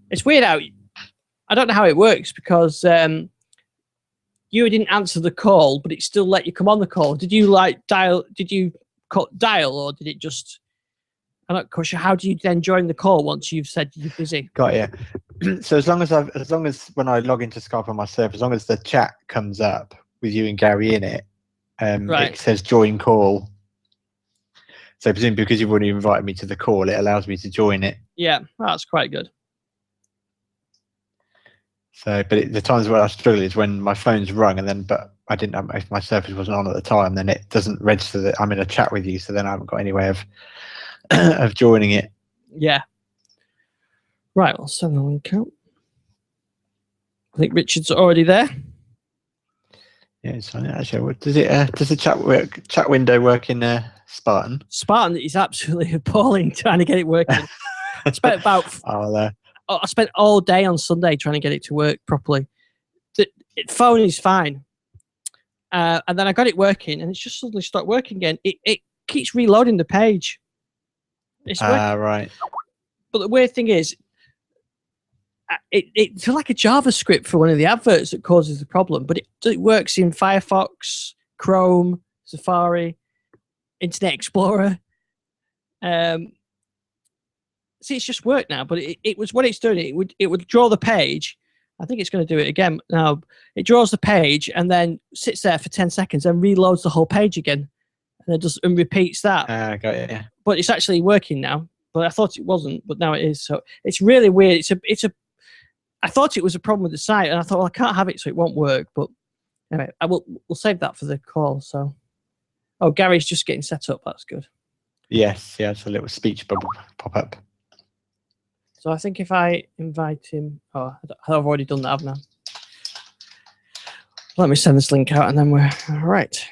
It's weird how I don't know how it works because you didn't answer the call, but it still let you come on the call. Did you dial? Did you dial, or did it just? I'm not quite sure. How do you then join the call once you've said you're busy? Got you. So as long as when I log into Skype on my server, as long as the chat comes up with you and Gary in it, Right. it says join call. So presumably because you've already invited me to the call, it allows me to join it. Yeah, that's quite good. So, but the times where I struggle is when my phone's rung but I didn't have, if my service wasn't on at the time, then it doesn't register that I'm in a chat with you. So then I haven't got any way of of joining it. Yeah. Right, I'll send the link out. I think Richard's already there. Yeah, it's fine. Actually, does the chat window work in Spartan? Spartan is absolutely appalling trying to get it working. I spent I spent all day on Sunday trying to get it to work properly. The phone is fine. And then I got it working and it's just suddenly stopped working again. It keeps reloading the page. It's working. Right. But the weird thing is, it's like a JavaScript for one of the adverts that causes the problem, but it works in Firefox, Chrome, Safari, Internet Explorer. See, it's just worked now, but it was what it's doing. It would draw the page. I think it's going to do it again now. It draws the page and then sits there for 10 seconds and reloads the whole page again, and repeats that. Got it. Yeah. But it's actually working now. But I thought it wasn't, but now it is. So it's really weird. I thought it was a problem with the site, and I thought, well, I can't have it, so it won't work. But anyway, we'll save that for the call. So, Gary's just getting set up. That's good. Yes, yeah, it's a little speech bubble pop up. So I think if I invite him, I've already done that, haven't I? Let me send this link out, and then we're all right.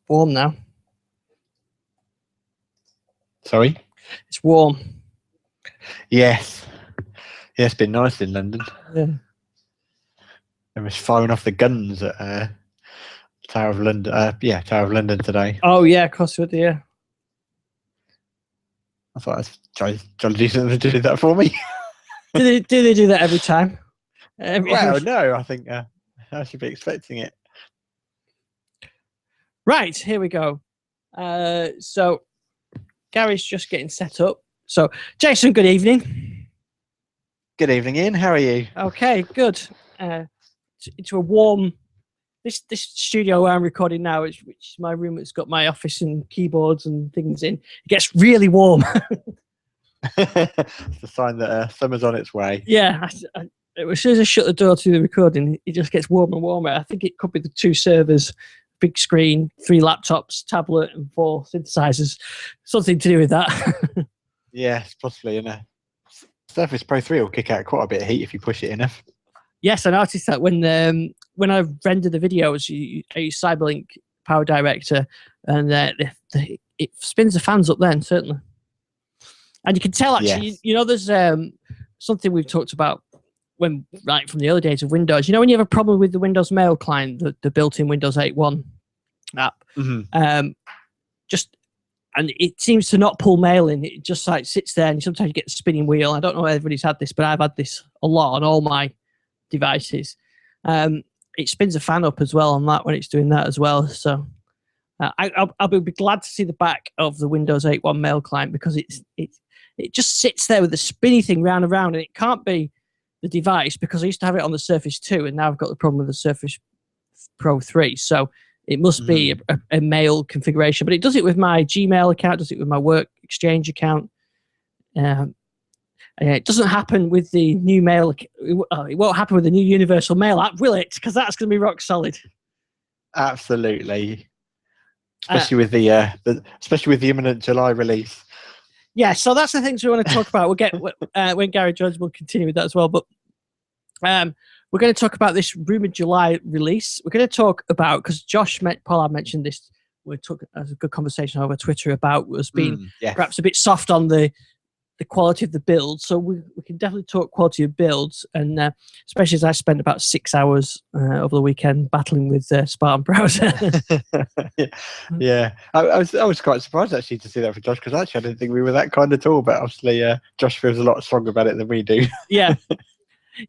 Warm now. Sorry? It's warm. Yes. Yeah, it's been nice in London. Yeah. They was firing off the guns at Tower of London. Tower of London today. Oh yeah, of course we did. Yeah. I thought I'd try to do something to do that for me. do they do that every time? No, I think I should be expecting it. Right, here we go. So Gary's just getting set up. So Jason, good evening. Good evening, Ian. How are you? Okay, good. Into a warm. This studio where I'm recording now, which is my room. It's got my office and keyboards and things in. It gets really warm. It's a sign that summer's on its way. Yeah. As soon as I shut the door to the recording, it just gets warmer and warmer. I think it could be the 2 servers, big screen, 3 laptops, tablet, and 4 synthesizers. Something to do with that. Yes, possibly. Surface Pro 3 will kick out quite a bit of heat if you push it enough. Yes, I noticed that when I rendered the videos, I use Cyberlink Power Director, and it spins the fans up then, certainly. And you can tell, actually, yes. There's something we've talked about from the early days of Windows. When you have a problem with the Windows Mail client, the built-in Windows 8.1 app, and it seems to not pull mail in. It just sits there, and sometimes you get the spinning wheel. I don't know if everybody's had this, but I've had this a lot on all my devices. It spins a fan up as well on that when it's doing that as well. So I'll be glad to see the back of the Windows 8.1 Mail client, because it just sits there with the spinny thing round and round, and it can't be the device, because I used to have it on the Surface 2, and now I've got the problem with the Surface Pro 3. So it must be a mail configuration, but it does it with my Gmail account, does it with my Work Exchange account. It doesn't happen with the new mail. It won't happen with the new Universal Mail app, will it? Because that's going to be rock solid. Absolutely, especially with the imminent July release. Yeah, so that's the things we want to talk about. We'll get when Gary joins, we'll continue with that as well. But we're going to talk about this rumored July release. We're going to talk about, because Paul mentioned this. We took a good conversation over Twitter about us being perhaps a bit soft on the the quality of the build. So we can definitely talk quality of builds, and especially as I spent about 6 hours over the weekend battling with Spartan browser. Yeah, I was quite surprised actually to see that for Josh, because actually I didn't think we were that kind at all. But obviously, Josh feels a lot stronger about it than we do. Yeah.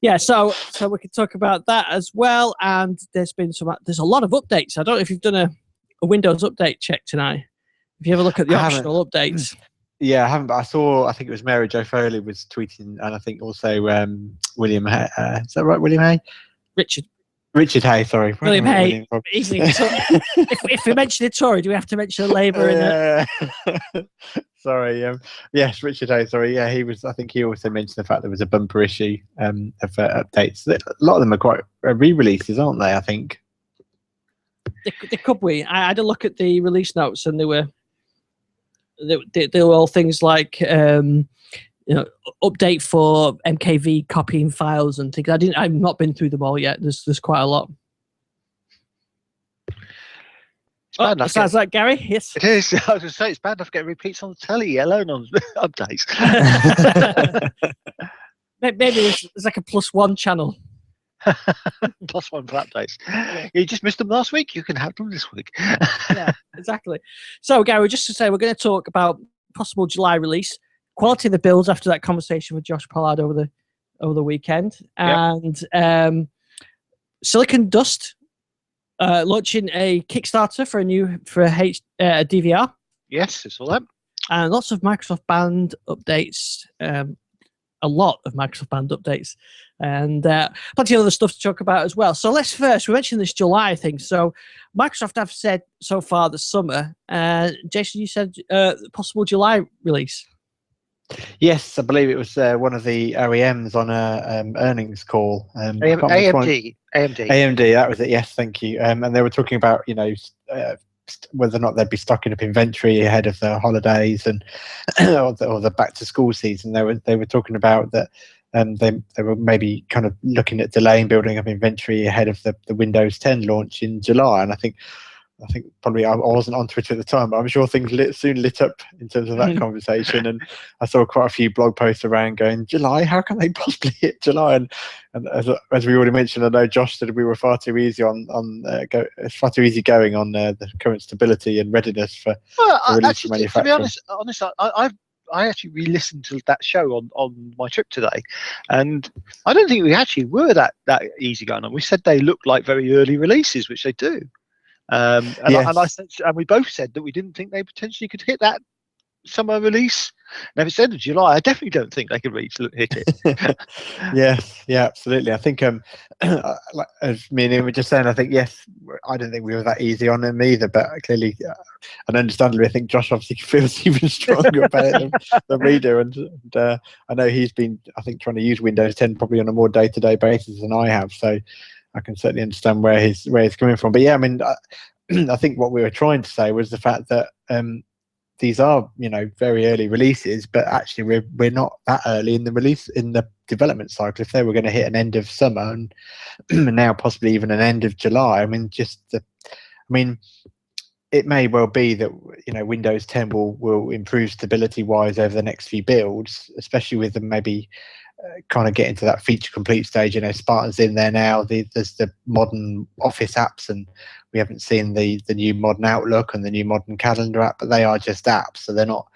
Yeah, so we can talk about that as well. And there's a lot of updates. I don't know if you've done a Windows update check tonight. If you ever look at the optional updates. Yeah, I haven't. But I think it was Mary Jo Foley was tweeting, and I think also William Hay. Is that right, William Hay? Richard Hay, sorry. William Hay. If we mention a Tory, do we have to mention a Labour in it? Sorry. Yes, Richard Hay. Sorry. Yeah, I think he also mentioned the fact there was a bumper issue of updates. A lot of them are quite re-releases, aren't they? I think. They could be. I had a look at the release notes, and they were all things like update for MKV copying files and things. I've not been through them all yet. There's quite a lot. Sounds like Gary. Yes, it is. I was going to say it's bad enough getting repeats on the telly, alone on updates. Maybe there's like a +1 channel. +1 for updates. You just missed them last week. You can have them this week. Yeah, exactly. So, Gary, just to say, we're going to talk about possible July release, quality of the builds after that conversation with Josh Pollard over the weekend, and Silicon Dust launching a Kickstarter for a DVR. Yes, it's all that. And lots of Microsoft Band updates. A lot of Microsoft Band updates, and plenty of other stuff to talk about as well. So let's first, we mentioned this July thing. So Microsoft have said so far this summer. Jason, you said possible July release. Yes, I believe it was one of the OEMs on a earnings call. AMD. That was it. Yes, thank you. And they were talking about whether or not they'd be stocking up inventory ahead of the holidays and or the back to school season. They were talking about that. They were maybe kind of looking at delaying building up inventory ahead of the Windows 10 launch in July. And I think probably I wasn't on Twitter at the time, but I'm sure things soon lit up in terms of that conversation. And I saw quite a few blog posts around going, July, how can they possibly hit July? And as we already mentioned, I know Josh said we were far too easy going on the current stability and readiness for release manufacturing. To be honest, I actually re-listened to that show on my trip today, and I don't think we actually were that easy going on. We said they looked like very early releases, which they do. And we both said that we didn't think they potentially could hit that summer release. Now, if it's end of July, I definitely don't think they could hit it. Yeah, absolutely. I think as me and him were just saying, I think I don't think we were that easy on them either, but clearly and understandably I think Josh obviously feels even stronger about it than we do, and I know he's been trying to use Windows 10 probably on a more day-to-day basis than I have, so I can certainly understand where he's coming from. But yeah, I mean, I think what we were trying to say was the fact that these are, very early releases, but actually we're not that early in the development cycle. If they were going to hit an end of summer and now possibly even an end of July, it may well be that Windows 10 will improve stability wise over the next few builds, especially with them maybe kind of getting to that feature complete stage. Spartan's in there now. There's the modern Office apps, and we haven't seen the new modern Outlook and the new modern Calendar app, but they are just apps, so they're not,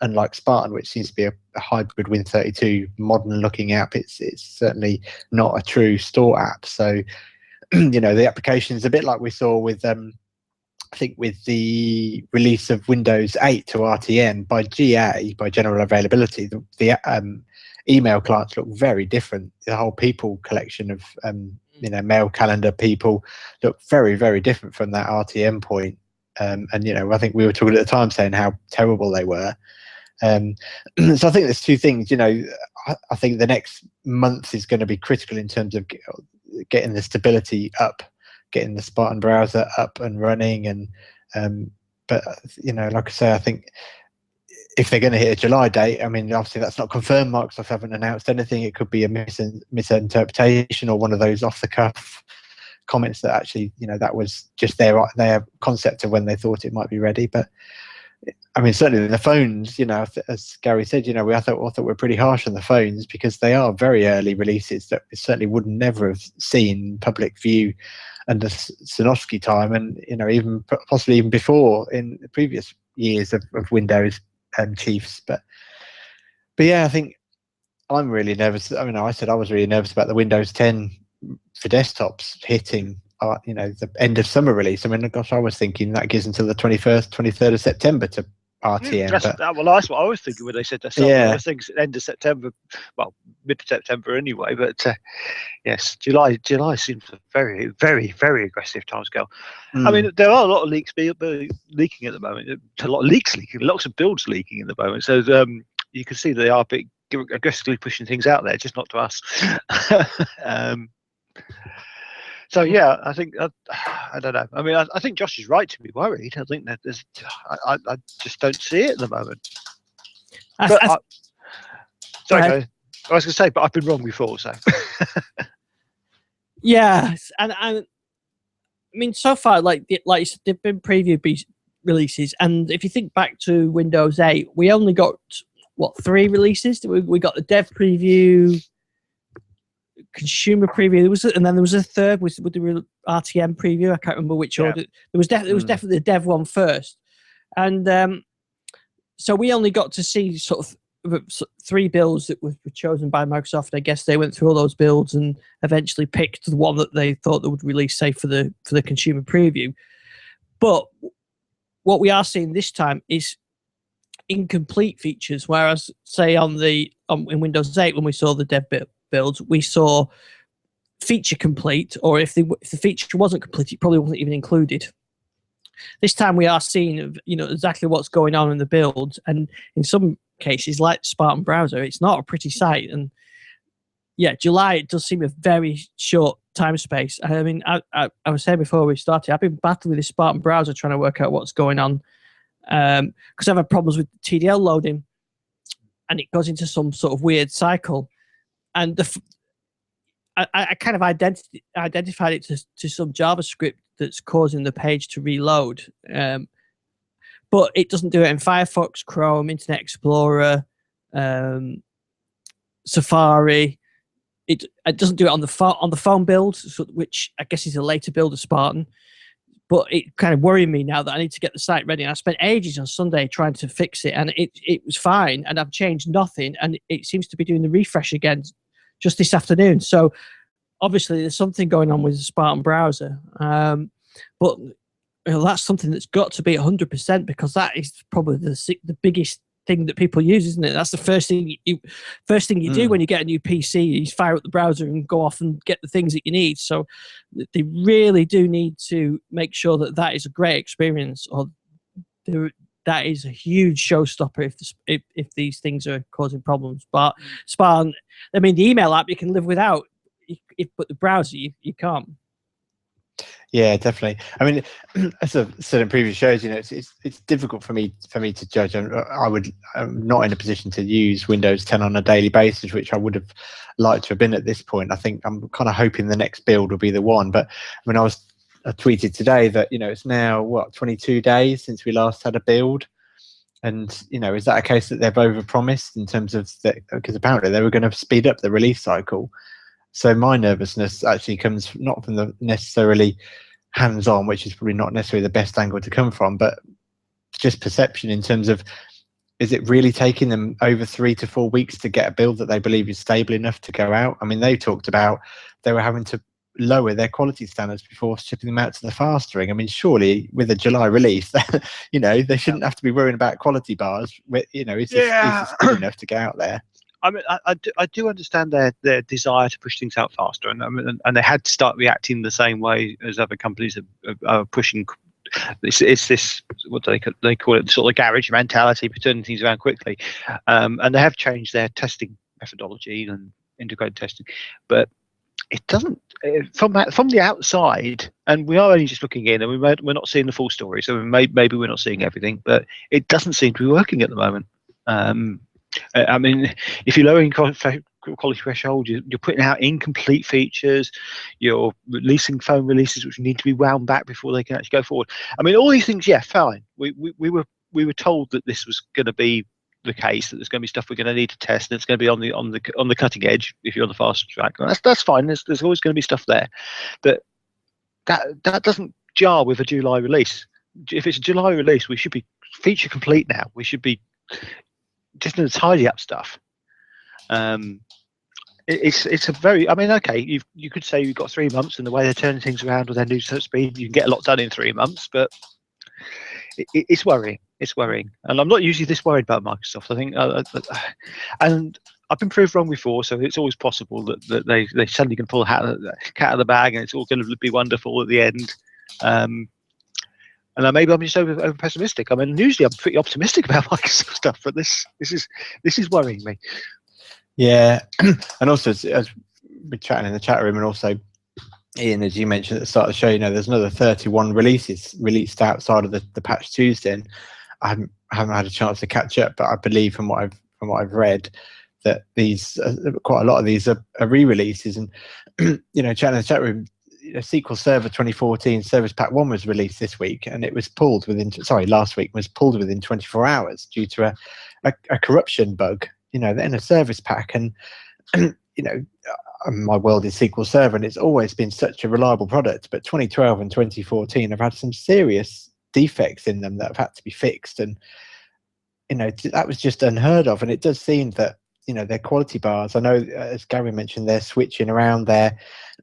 unlike Spartan, which seems to be a hybrid Win32 modern looking app. It's certainly not a true store app. So the application is a bit like we saw with I think with the release of Windows 8 to RTM by GA, by general availability, the email clients look very different. The whole people collection of mail calendar people look very, very different from that RTM point. And I think we were talking at the time saying how terrible they were. So I think there's two things. I think the next month is going to be critical in terms of getting the stability up, getting the Spartan browser up and running, and but like I say, I think if they're going to hit a July date, obviously that's not confirmed. Microsoft haven't announced anything. It could be a misinterpretation or one of those off-the-cuff comments that actually, that was just their concept of when they thought it might be ready. But I mean, certainly the phones, as Gary said, I thought we're pretty harsh on the phones because they are very early releases that we certainly would never have seen public view under Synovsky time, and even possibly even before in the previous years of Windows Chiefs. But yeah, I think I'm really nervous. I mean, I said I was really nervous about the Windows 10 for desktops hitting the end of summer release. I mean, gosh, I was thinking that gives until the 21st, 23rd of September to RTM. That's what I was thinking when they said that. Yeah. I was thinking end of September, well, mid-September anyway. But yes, July seems a very, very, very aggressive timescale. I mean, there are a lot of leaks leaking at the moment. A lot of leaks leaking, lots of builds leaking at the moment. So you can see they are aggressively pushing things out there, just not to us. So yeah, I think I don't know. I mean, I think Josh is right to be worried. I think that I just don't see it at the moment. Sorry, I was going to say, but I've been wrong before. So yeah, and I mean, so far, like you said, they've been preview releases, and if you think back to Windows 8, we only got 3 releases. We got the dev preview, consumer preview, and then there was a third with the RTM preview. I can't remember which order. There was definitely the dev one first, and so we only got to see sort of 3 builds that were chosen by Microsoft. I guess they went through all those builds and eventually picked the one that they thought they would release, say for the consumer preview. But what we are seeing this time is incomplete features, whereas say in Windows 8 when we saw the dev builds, we saw feature complete, or if the feature wasn't complete, it probably wasn't even included. This time we are seeing exactly what's going on in the builds, and in some cases like Spartan Browser, it's not a pretty sight. And yeah, July, it does seem a very short time space. I mean, I was saying before we started, I've been battling with this Spartan Browser trying to work out what's going on, because I've had problems with TDL loading and it goes into some sort of weird cycle. And I kind of identified it to some JavaScript that's causing the page to reload. But it doesn't do it in Firefox, Chrome, Internet Explorer, Safari. It doesn't do it on the phone build, which I guess is a later build of Spartan. But it kind of worried me now that I need to get the site ready. And I spent ages on Sunday trying to fix it, and it was fine. And I've changed nothing, and it seems to be doing the refresh again just this afternoon. So obviously there's something going on with the Spartan Browser. But that's something that's got to be 100%, because that is probably the biggest thing that people use, isn't it? That's the first thing you do when you get a new PC. You fire up the browser and go off and get the things that you need. So they really do need to make sure that is a great experience, or that is a huge showstopper if these things are causing problems. But Spartan, I mean, the email app you can live without, but the browser you can't. Yeah, definitely. I mean, as I've said in previous shows, it's difficult for me to judge. I'm not in a position to use Windows 10 on a daily basis, which I would have liked to have been at this point. I think I'm kind of hoping the next build will be the one. But I mean, I tweeted today that it's now 22 days since we last had a build, and is that a case that they've overpromised in terms of that? Because apparently they were going to speed up the release cycle. So my nervousness actually comes not from the necessarily hands-on, which is probably not necessarily the best angle to come from, but just perception in terms of, is it really taking them over 3 to 4 weeks to get a build that they believe is stable enough to go out? I mean, they talked about they were having to lower their quality standards before shipping them out to the fast ring. I mean, surely with a July release, they shouldn't have to be worrying about quality bars. Is this good enough to get out there? I mean, I do understand their desire to push things out faster, and they had to start reacting the same way as other companies are pushing. It's this, what do they call it, sort of garage mentality, turning things around quickly, and they have changed their testing methodology and integrated testing, but it doesn't from the outside, and we are only just looking in, and we're not seeing the full story, so maybe we're not seeing everything, but it doesn't seem to be working at the moment. I mean, if you're lowering quality threshold, you're putting out incomplete features, you're releasing phone releases which need to be wound back before they can actually go forward. I mean, all these things, yeah, fine. We were we were told that this was going to be the case, that there's going to be stuff we're going to need to test, and it's going to be on the cutting edge if you're on the fast track. And that's fine. There's always going to be stuff there, but that doesn't jar with a July release. If it's a July release, we should be feature complete now. We should be just in the tidy up stuff. It's a very, I mean, okay, you could say you've got 3 months, and the way they're turning things around with their new speed, you can get a lot done in 3 months, but it's worrying. It's worrying, and I'm not usually this worried about Microsoft. I think, and I've been proved wrong before, so it's always possible that they suddenly can pull the cat out of the bag, and it's all going to be wonderful at the end. And maybe I'm just over pessimistic. I mean, usually I'm pretty optimistic about Microsoft stuff, but this is worrying me. Yeah, and also as we're chatting in the chat room, and also Ian, as you mentioned at the start of the show, there's another 31 releases released outside of the patch Tuesday, and I haven't had a chance to catch up, but I believe from what I've read that these quite a lot of these are re-releases. And chatting in the chat room, SQL Server 2014 Service Pack 1 was released this week, and it was pulled last week was pulled within 24 hours due to a corruption bug, in a service pack. And my world is SQL Server, and it's always been such a reliable product, but 2012 and 2014 have had some serious defects in them that have had to be fixed, and that was just unheard of. And it does seem that their quality bars, I know, as Gary mentioned, they're switching around they're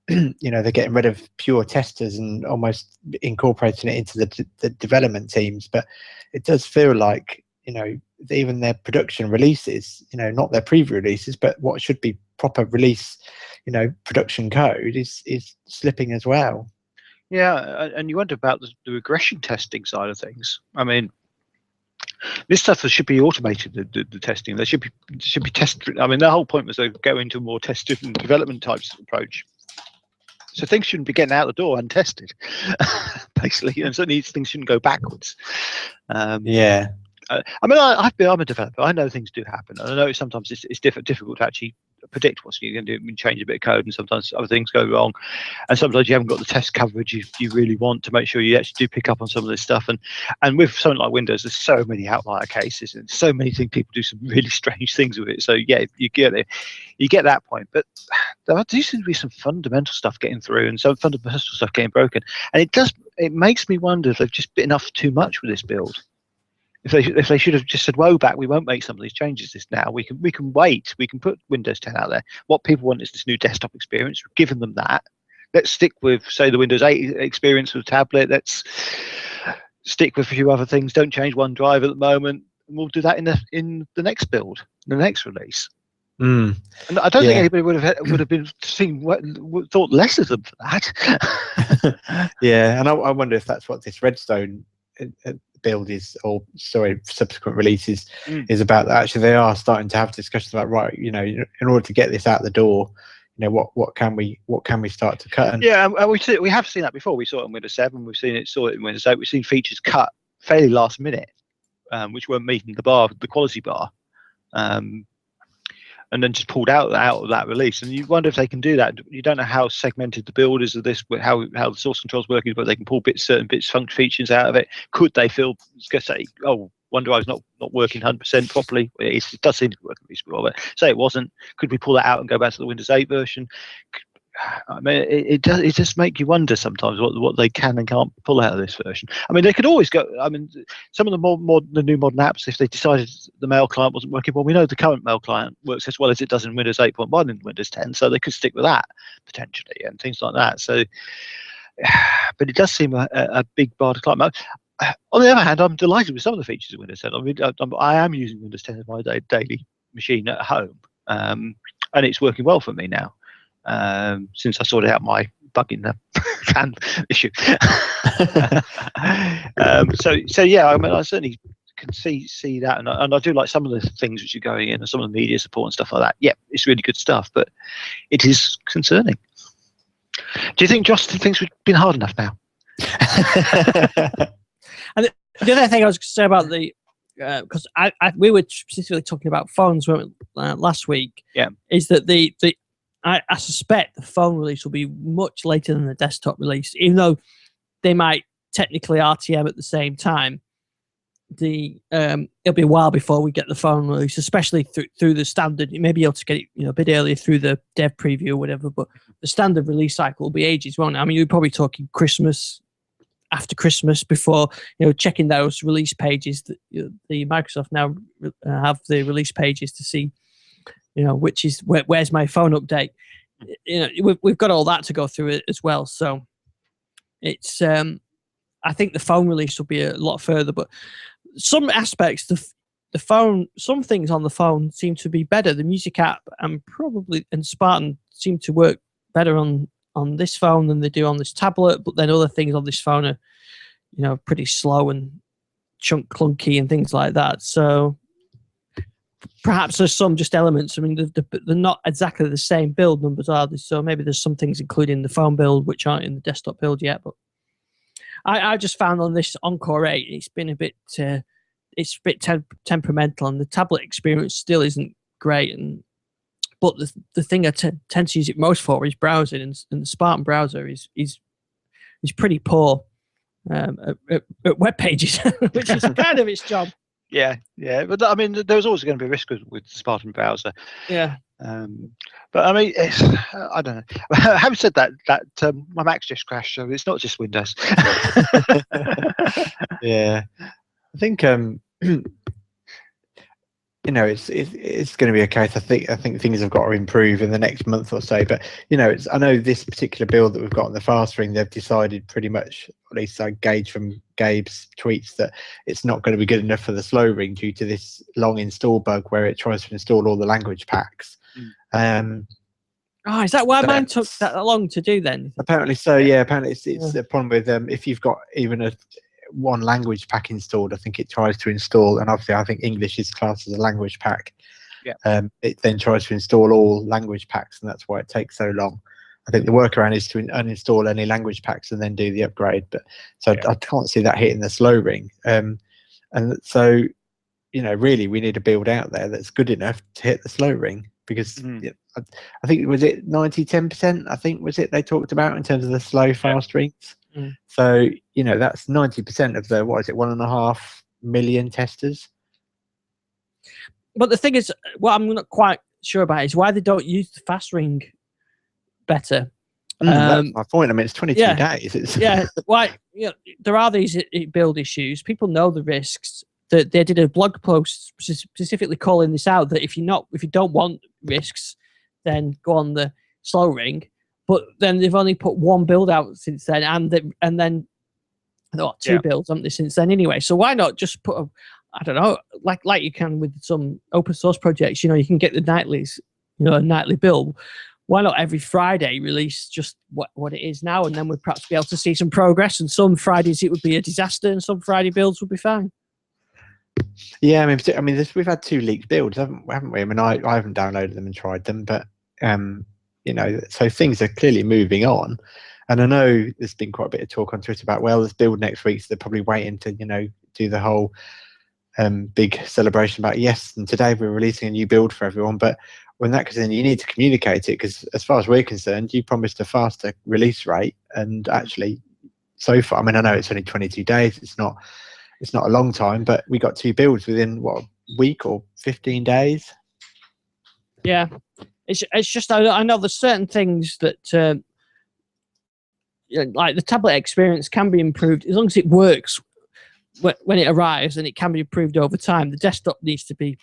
getting rid of pure testers and almost incorporating it into the development teams. But it does feel like even their production releases, not their preview releases, but what should be proper release production code is slipping as well. Yeah, and you wonder about the regression testing side of things. I mean, this stuff should be automated. The testing, there should be test. I mean, the whole point was they go into a more test-driven development types approach. So things shouldn't be getting out the door untested, basically, and certainly things shouldn't go backwards. Yeah. I mean, I'm a developer. I know things do happen. I know sometimes it's difficult to actually predict what you're going to do. You change a bit of code, and sometimes other things go wrong, and sometimes you haven't got the test coverage you really want to make sure you actually do pick up on some of this stuff. And with something like Windows, there's so many outlier cases, and so many things people do some really strange things with it. So yeah, you get that point, but there do seem to be some fundamental stuff getting through, and some fundamental stuff getting broken, and it makes me wonder if they've just bitten off too much with this build. If they should have just said, "Whoa, back, we won't make some of these changes this now. We can wait. We can put Windows 10 out there. What people want is this new desktop experience. We've given them that. Let's stick with, say, the Windows 8 experience with tablet. Let's stick with a few other things. Don't change OneDrive at the moment. And we'll do that in the next build, the next release." And I don't think anybody would have been thought less of them for that. Yeah, and I wonder if that's what this Redstone build is, or subsequent releases is about. That actually they are starting to have discussions about, right, in order to get this out the door, what can we start to cut. And yeah, and we have seen that before. We saw it in Windows 7, saw it in Windows 8. We've seen features cut fairly last minute, which weren't meeting the quality bar, and then just pulled out of that release. And you wonder if they can do that. You don't know how segmented the build is of this, how the source control is working, but they can pull certain function features out of it. Could they say, "Oh, OneDrive's not working 100% properly"? It does seem to be working reasonably well, but say it wasn't. Could we pull that out and go back to the Windows 8 version? I mean, it just make you wonder sometimes what they can and can't pull out of this version. I mean, they could always go. I mean, some of the new modern apps, if they decided the mail client wasn't working well, we know the current mail client works as well as it does in Windows 8.1 and Windows 10, so they could stick with that potentially and things like that. So, but it does seem a big bar to climb. On the other hand, I'm delighted with some of the features of Windows 10. I mean, I am using Windows 10 as my daily machine at home, and it's working well for me now. Since I sorted out my bug in the fan issue. So yeah, I mean, I certainly can see that, and I do like some of the things which are going in, and some of the media support and stuff like that. Yeah, it's really good stuff, but it is concerning. Do you think Justin thinks we've been hard enough now? And the other thing I was going to say about the, because we were specifically talking about phones last week. Yeah, is that I suspect the phone release will be much later than the desktop release, even though they might technically RTM at the same time. it'll be a while before we get the phone release, especially through the standard. You may be able to get it, a bit earlier through the dev preview or whatever, but the standard release cycle will be ages, won't it? I mean, you're probably talking Christmas, after Christmas, before checking those release pages. That the Microsoft now have the release pages to see, which is where's my phone update. We've got all that to go through it as well. So it's I think the phone release will be a lot further, but some aspects, the phone, some things on the phone seem to be better. The music app and Spartan seem to work better on this phone than they do on this tablet, but then other things on this phone are pretty slow and clunky and things like that. So perhaps there's some just elements. I mean, they're not exactly the same build numbers, are they? So maybe there's some things included in the phone build which aren't in the desktop build yet. But I just found on this Encore 8, it's been a bit temperamental, and the tablet experience still isn't great. But the thing I tend to use it most for is browsing, and the Spartan browser is pretty poor at web pages, which is kind of its job. Yeah, but I mean, there's always going to be a risk with the Spartan browser. Yeah. But I mean, I don't know. Having said that, my Mac's just crashed, so it's not just Windows. Yeah, I think it's going to be a case. I think things have got to improve in the next month or so. But I know this particular build that we've got on the fast ring, they've decided pretty much, at least I gauge from Gabe's tweets, that it's not going to be good enough for the slow ring due to this long install bug where it tries to install all the language packs. Is that why mine took that long to do then? Apparently so. Yeah, apparently it's a problem with if you've got even one language pack installed, I think it tries to install, and obviously I think English is classed as a language pack. Yeah. It then tries to install all language packs, and that's why it takes so long. I think the workaround is to uninstall any language packs and then do the upgrade. But I can't see that hitting the slow ring. And so, really we need a build out there that's good enough to hit the slow ring, because I think, was it 90-10%? I think was it they talked about in terms of the slow fast rings. So that's 90% of the 1.5 million testers. But the thing is, what I'm not quite sure about is why they don't use the fast ring better. That's my point. I mean, it's 22 days. Why? There are these build issues. People know the risks. That they did a blog post specifically calling this out, that if you don't want risks, then go on the slow ring. But then they've only put one build out since then, and then two builds, haven't they, since then anyway? So why not just put I don't know, like you can with some open source projects, you can get the nightlies, a nightly build. Why not every Friday release just what it is now, and then we'd perhaps be able to see some progress, and some Fridays it would be a disaster and some Friday builds would be fine. Yeah, I mean, we've had 2 leaked builds, haven't we? I mean, I haven't downloaded them and tried them, but so things are clearly moving on. And I know there's been quite a bit of talk on Twitter about, well, there's build next week, so they're probably waiting to do the whole big celebration about, yes, and today we're releasing a new build for everyone. But when that goes in, you need to communicate it, because as far as we're concerned, you promised a faster release rate, and actually so far, I mean, I know it's only 22 days, it's not a long time, but we got 2 builds within a week or 15 days. Yeah, it's just I know there's certain things that like the tablet experience can be improved as long as it works when it arrives, and it can be improved over time. The desktop needs to be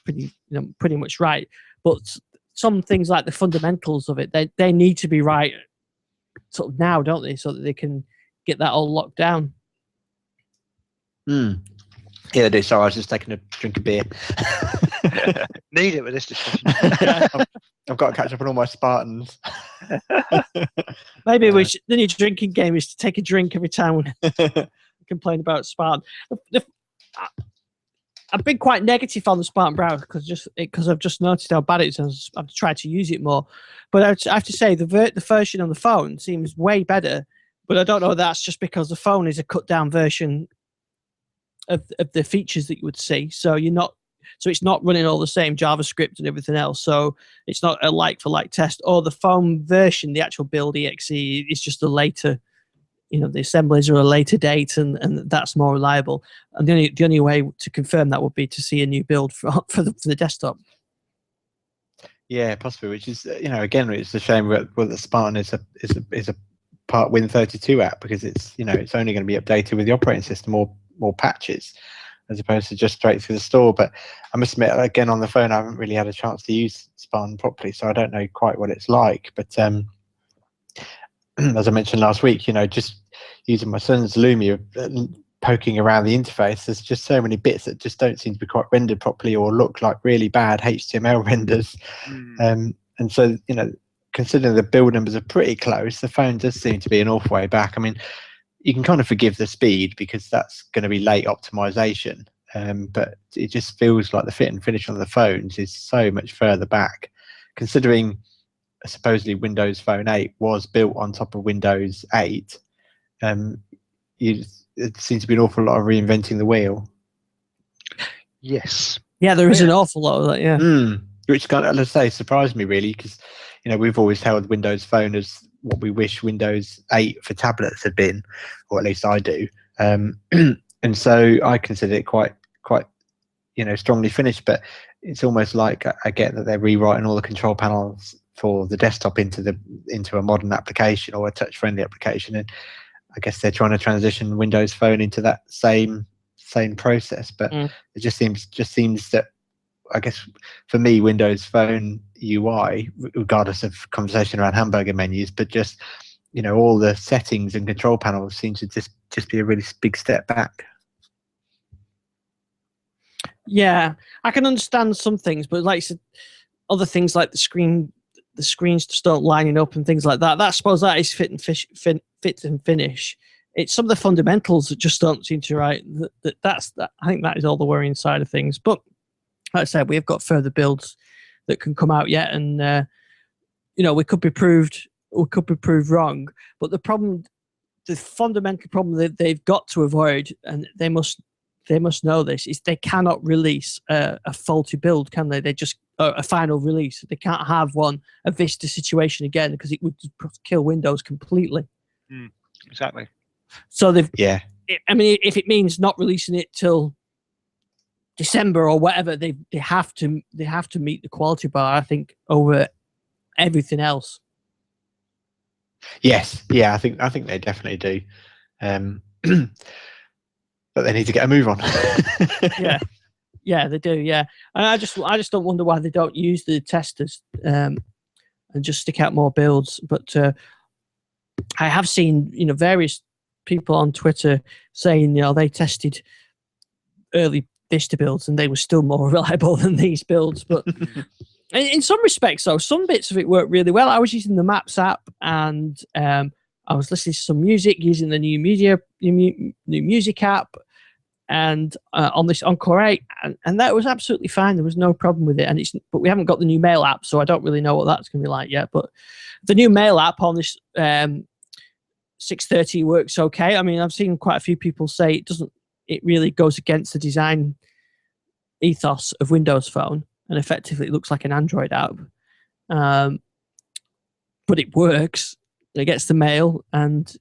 pretty much right, but some things like the fundamentals of it, they need to be right sort of now, don't they, so that they can get that all locked down. Yeah, I do. Sorry, I was just taking a drink of beer. Need it with this discussion. I've got to catch up on all my Spartans. Maybe the new drinking game is to take a drink every time we complain about Spartan. I've been quite negative on the Spartan browser because I've just noticed how bad it is. I've tried to use it more, but I have to say the version on the phone seems way better. But I don't know if that's just because the phone is a cut down version of the features that you would see. So it's not running all the same JavaScript and everything else. So it's not a like for like test. Or the phone version, the actual build exe, is just a later the assemblies are a later date, and that's more reliable. And the only way to confirm that would be to see a new build for the desktop. Yeah, possibly. Which is, again, it's a shame that the Spartan is a part Win32 app, because it's it's only going to be updated with the operating system or more patches, as opposed to just straight through the store. But I must admit, again, on the phone, I haven't really had a chance to use Spartan properly, so I don't know quite what it's like. But as I mentioned last week, just using my son's Lumia, poking around the interface, there's just so many bits that just don't seem to be quite rendered properly, or look like really bad HTML renders. And so, considering the build numbers are pretty close, the phone does seem to be an awful way back. I mean, you can kind of forgive the speed because that's going to be late optimization, but it just feels like the fit and finish on the phones is so much further back, considering supposedly Windows Phone 8 was built on top of Windows 8. It seems to be an awful lot of reinventing the wheel. Yes. Yeah, there is an awful lot of that. Yeah. Which kind of, let's say, surprised me really, because we've always held Windows Phone as what we wish Windows 8 for tablets had been, or at least I do. And so I consider it quite strongly finished. But it's almost like I get that they're rewriting all the control panels for the desktop into a modern application or a touch-friendly application, and I guess they're trying to transition Windows Phone into that same process. But it just seems that, I guess for me, Windows Phone UI, regardless of conversation around hamburger menus, but just all the settings and control panels seem to just be a really big step back. Yeah, I can understand some things, but like I said, other things like the screens just don't lining up and things like that. I suppose that is fit and finish. It's some of the fundamentals that just don't seem to right. That's I think that is all the worrying side of things. But like I said, we've got further builds that can come out yet, and we could be proved wrong. But the fundamental problem that they've got to avoid, and they must know this, is they cannot release a faulty build, can they? They just a final release. They can't have a Vista situation again, because it would kill Windows completely. Exactly. So yeah. I mean, if it means not releasing it till December or whatever, they have to meet the quality bar, I think, over everything else. Yes. Yeah. I think they definitely do. But they need to get a move on. Yeah, they do. Yeah, and I just don't wonder why they don't use the testers and just stick out more builds. But I have seen various people on Twitter saying they tested early Vista builds and they were still more reliable than these builds. But in some respects, though, some bits of it worked really well. I was using the Maps app, and I was listening to some music using the new music app, and on Core 8, and that was absolutely fine. There was no problem with it. But we haven't got the new Mail app, so I don't really know what that's going to be like yet. But the new Mail app on this 630 works okay. I mean, I've seen quite a few people say it really goes against the design ethos of Windows Phone, and effectively it looks like an Android app. But it works. It gets the mail, and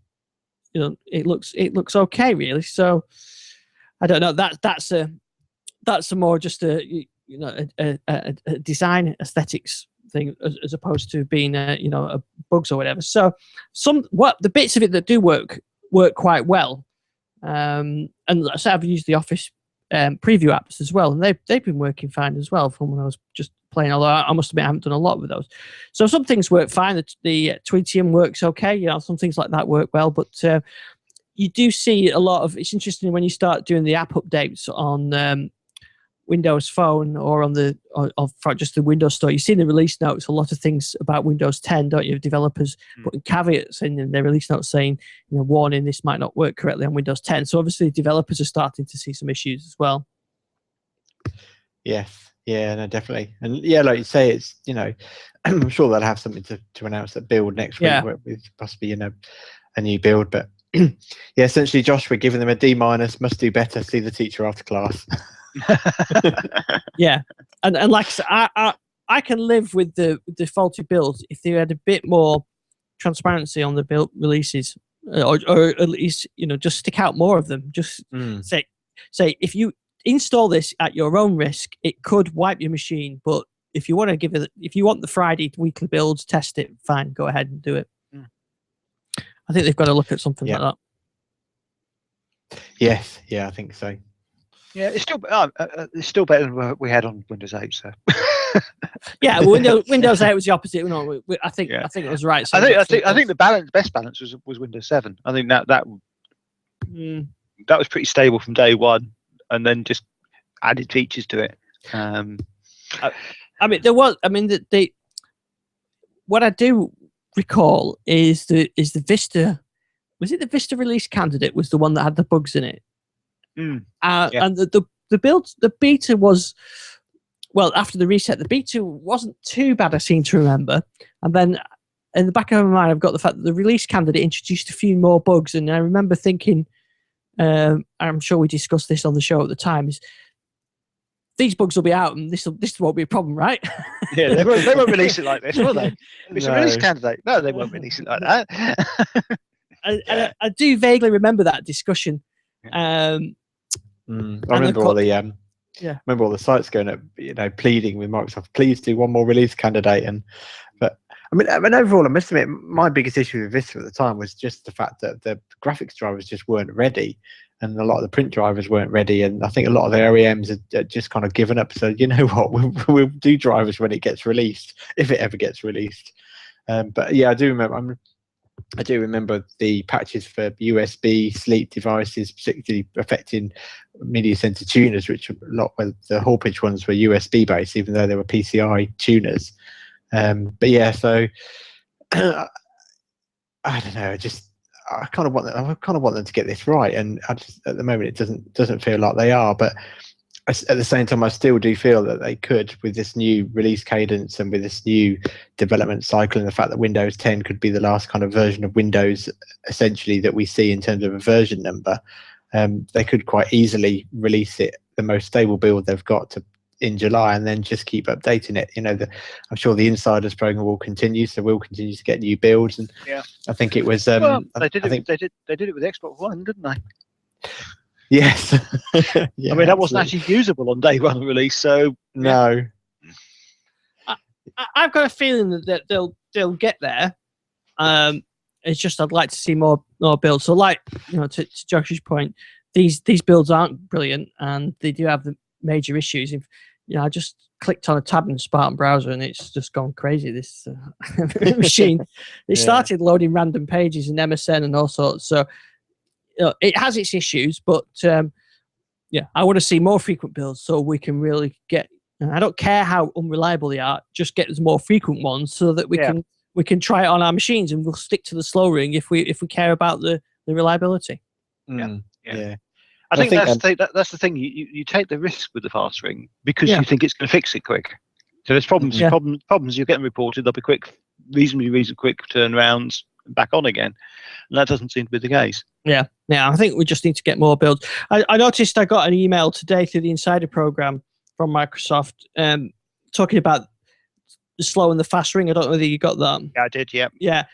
it looks okay, really. So I don't know. That's a more just a design aesthetics thing, as opposed to being a bugs or whatever. So the bits of it that do work quite well. And like I said, I've used the Office preview apps as well, and they've been working fine as well from when I was just playing. Although I must admit I haven't done a lot with those. So some things work fine. The Tweetium works okay. Some things like that work well, but you do see a lot of. It's interesting when you start doing the app updates on Windows Phone or on just the Windows Store. You see in the release notes a lot of things about Windows 10, don't you? Developers putting caveats in their release notes saying, warning, this might not work correctly on Windows 10. So obviously developers are starting to see some issues as well. Yes. Yeah, no, definitely. And yeah, like you say, it's, I'm sure they'll have something to announce at Build next week with possibly, a new build. But yeah, essentially, Josh, we're giving them a D-, must do better, see the teacher after class. Yeah, and like I said, I can live with the faulty builds if they had a bit more transparency on the build releases. or at least just stick out more of them. Just say if you install this at your own risk, it could wipe your machine. But if you want to if you want the Friday weekly builds, test it. Fine, go ahead and do it. I think they've got to look at something like that. Yes, yeah, I think so. Yeah, it's still better than what we had on Windows 8. So. Yeah, Windows 8 was the opposite. No, I think it was right. So I think the best balance was Windows 7. I think that was pretty stable from day one, and then just added features to it. I mean, there was. I mean, what I do recall is the Vista. Was it the Vista release candidate? Was the one that had the bugs in it? Yeah. And the build, the beta was. Well, after the reset, the beta wasn't too bad, I seem to remember. And then in the back of my mind, I've got the fact that the release candidate introduced a few more bugs. And I remember thinking, I'm sure we discussed this on the show at the time, is these bugs will be out and this won't be a problem, right? Yeah, they won't release it like this, will they? It's a release candidate. No, they won't release it like that. I do vaguely remember that discussion. I remember all the sites going up, pleading with Microsoft, please do one more release candidate. But I mean, overall, I must admit, my biggest issue with Vista at the time was just the fact that the graphics drivers just weren't ready, and a lot of the print drivers weren't ready, and I think a lot of the OEMs had just kind of given up. So you know what, we'll do drivers when it gets released, if it ever gets released. But yeah, I do remember the patches for USB sleep devices, particularly affecting media center tuners, which a lot of the Hall pitch ones were USB based, even though they were PCI tuners. But yeah, so I don't know. I kind of want them to get this right, and at the moment it doesn't feel like they are. But at the same time, I still do feel that they could, with this new release cadence and with this new development cycle, and the fact that Windows 10 could be the last kind of version of Windows, essentially, that we see in terms of a version number. They could quite easily release it, the most stable build they've got, in July, and then just keep updating it. I'm sure the Insiders program will continue, so we'll continue to get new builds. And yeah, I think it was. They did it with Xbox One, didn't they? Yes. Yeah, I mean, that wasn't actually usable on day one release, so no. I've got a feeling that they'll get there. It's just I'd like to see more builds. So, like to Josh's point, these builds aren't brilliant, and they do have the major issues. I just clicked on a tab in the Spartan browser, and it's just gone crazy. This machine, it started loading random pages in MSN and all sorts. So. It has its issues, but I want to see more frequent builds so we can really get. I don't care how unreliable they are; just get us more frequent ones so that we can try it on our machines, and we'll stick to the slow ring if we care about the reliability. Yeah. I think that's the thing. You take the risk with the fast ring because you think it's going to fix it quick. So there's problems. You're getting reported. They'll be quick, reasonably quick turnarounds. Back on again, and that doesn't seem to be the case. Yeah, I think we just need to get more builds. I noticed I got an email today through the Insider program from Microsoft talking about the slow and the fast ring. I don't know whether you got that. Yeah, I did. Yeah.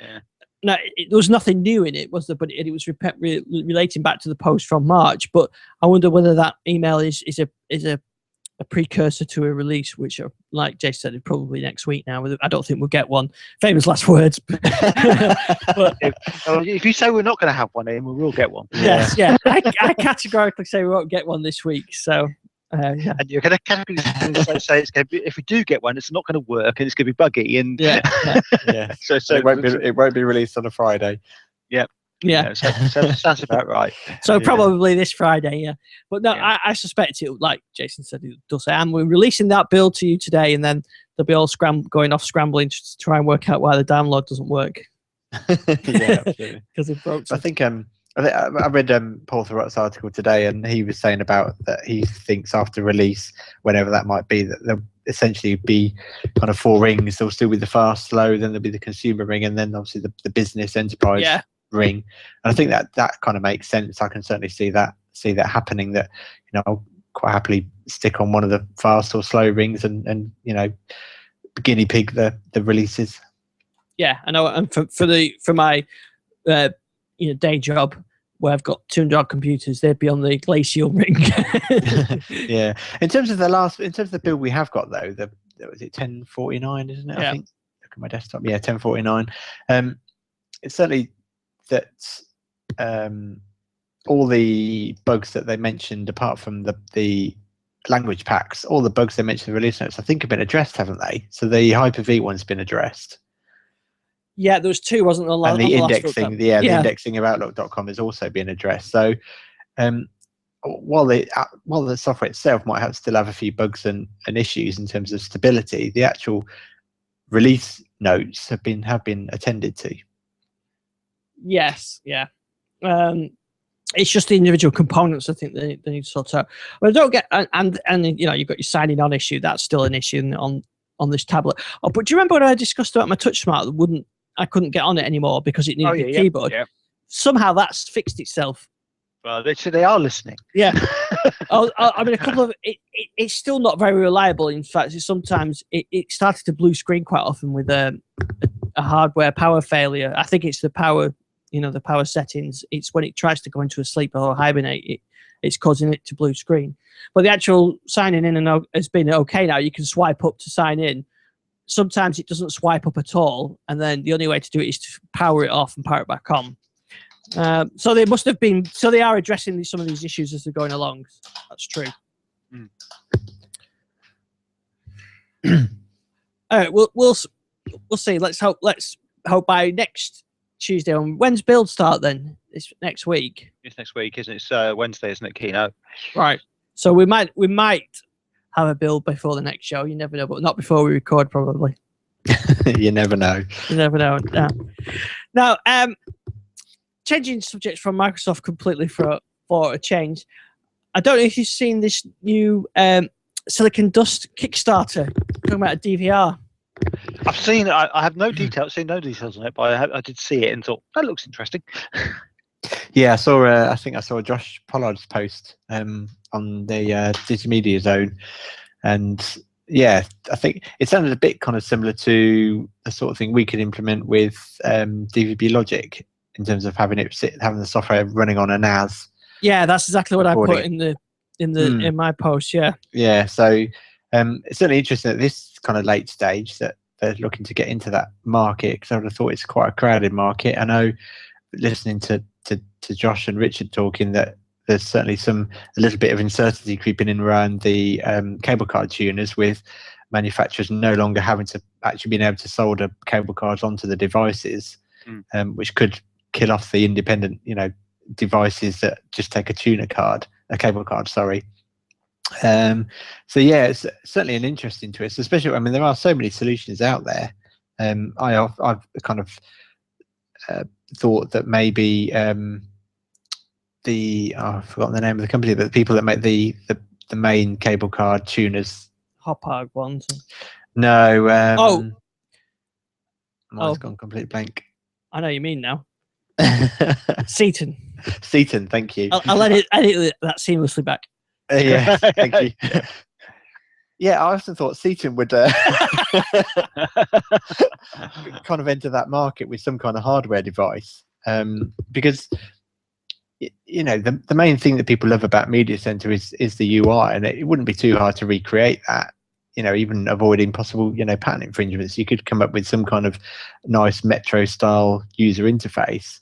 No, there was nothing new in it, was there? But it was relating back to the post from March. But I wonder whether that email is a precursor to a release, which, like Jay said, probably next week now. I don't think we'll get one. Famous last words. But if you say we're not going to have one, then we will get one. Yes, yeah. I categorically say we won't get one this week. So, and you're going to categorically say it's going to be, if we do get one, it's not going to work and it's going to be buggy. And so it won't be released on a Friday. Yeah, so that's about right. So probably this Friday, But no, I suspect it, like Jason said, it does say, and we're releasing that build to you today, and then they'll be all scrambling to try and work out why the download doesn't work. Yeah, absolutely. Because it broke. I think I read Paul Thurrott's article today, and he was saying about that he thinks after release, whenever that might be, that there'll essentially be kind of 4 rings. There'll still be the fast, slow, then there'll be the consumer ring, and then obviously the business enterprise. Ring, and I think that kind of makes sense. I can certainly see that happening. That I'll quite happily stick on one of the fast or slow rings and guinea pig the releases. Yeah, I know. And for my day job where I've got 200 odd computers, they'd be on the glacial ring. Yeah. In terms of the build we have got though, was it 1049, isn't it? Yeah. I think. Look at my desktop. Yeah, 1049. It's certainly that all the bugs that they mentioned, apart from the language packs, all the bugs they mentioned in the release notes, I think have been addressed, haven't they? So the Hyper-V one's been addressed. Yeah, there was 2, wasn't there? And the indexing, the indexing of Outlook.com has also been addressed. So while the software itself might still have a few bugs and issues in terms of stability, the actual release notes have been attended to. Yes, yeah. It's just the individual components I think they need to sort out. But I don't get and you've got your signing on issue. That's still an issue on this tablet. Oh, but do you remember what I discussed about my TouchSmart? I couldn't get on it anymore because it needed a keyboard. Yeah. Somehow that's fixed itself. Well, they are listening. Yeah. I mean, a couple of it's still not very reliable. In fact, sometimes it started to blue screen quite often with a hardware power failure. I think it's the power. The power settings, it's when it tries to go into a sleep or hibernate, it's causing it to blue screen. But the actual signing in has been okay now. You can swipe up to sign in. Sometimes it doesn't swipe up at all, and then the only way to do it is to power it off and power it back on. So they must have been. So they are addressing some of these issues as they're going along. That's true. All right, we'll see. Let's hope by next Tuesday. When's build start then? It's next week. It's next week, isn't it? It's Wednesday, isn't it? Keynote. Right. So we might have a build before the next show. You never know, but not before we record, probably. You never know. You never know. Yeah. Now, changing subjects from Microsoft completely for a change. I don't know if you've seen this new Silicon Dust Kickstarter talking about a DVR. I've seen. I have no details. Seen no details on it, but I did see it and thought that looks interesting. Yeah, I saw. I think I saw Josh Pollard's post on the Digimedia Zone, and yeah, I think it sounded a bit kind of similar to the sort of thing we could implement with DVB Logic in terms of having the software running on a NAS. Yeah, that's exactly what recording. I put in my post. Yeah. Yeah. So it's certainly interesting at this kind of late stage that they're looking to get into that market, because I would have thought it's quite a crowded market. I know, listening to Josh and Richard talking, that there's certainly a little bit of uncertainty creeping in around the cable card tuners, with manufacturers no longer having to actually being able to solder cable cards onto the devices, which could kill off the independent, devices that just take a cable card. Sorry. So yeah, it's certainly an interesting twist, especially. I mean, there are so many solutions out there. I've kind of thought that maybe I've forgotten the name of the company, but the people that make the main cable card tuners. Hopag ones. No. Mine's gone complete blank. I know you mean now. Seaton. Seaton, thank you. I'll edit that seamlessly back. Yeah, thank you. Yeah, I often thought Seaton would kind of enter that market with some kind of hardware device, because the main thing that people love about Media Center is the UI, and it wouldn't be too hard to recreate that. Even avoiding possible patent infringements, you could come up with some kind of nice Metro style user interface.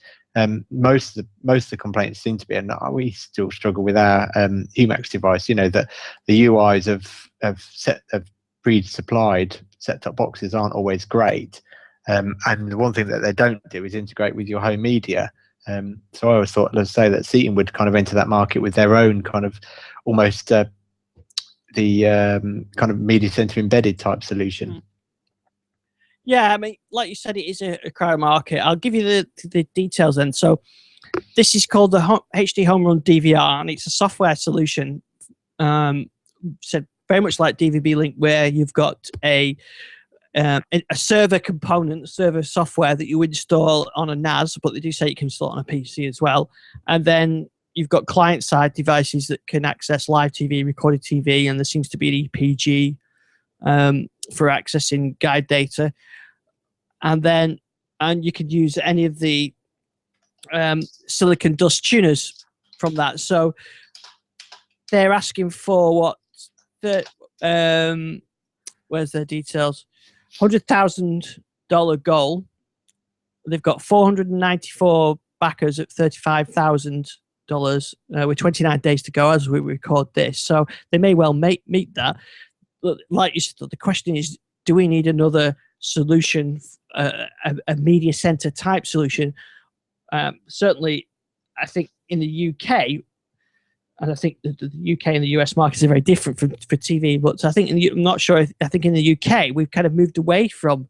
Most of the complaints seem to be, and we still struggle with our Humax device. That the UIs of pre-supplied set-top boxes aren't always great, and the one thing that they don't do is integrate with your home media. So I always thought, let's say, that Seaton would kind of enter that market with their own kind of almost the kind of Media Center embedded type solution. Yeah, I mean, like you said, it is a crowd market. I'll give you the details then. So this is called the HD Home Run DVR, and it's a software solution, said very much like DVB Link, where you've got a server component, server software that you install on a NAS, but they do say you can install it on a PC as well. And then you've got client-side devices that can access live TV, recorded TV, and there seems to be an EPG for accessing guide data. And you could use any of the silicon dust tuners from that. So they're asking for what the where's their details? $100,000 goal. They've got 494 backers at $35,000 with 29 days to go as we record this. So they may well meet that. But like you said, the question is, do we need another solution, a media center type solution? Certainly, I think in the UK, and I think the UK and the US markets are very different for TV. But I think I'm not sure. I think in the UK we've kind of moved away from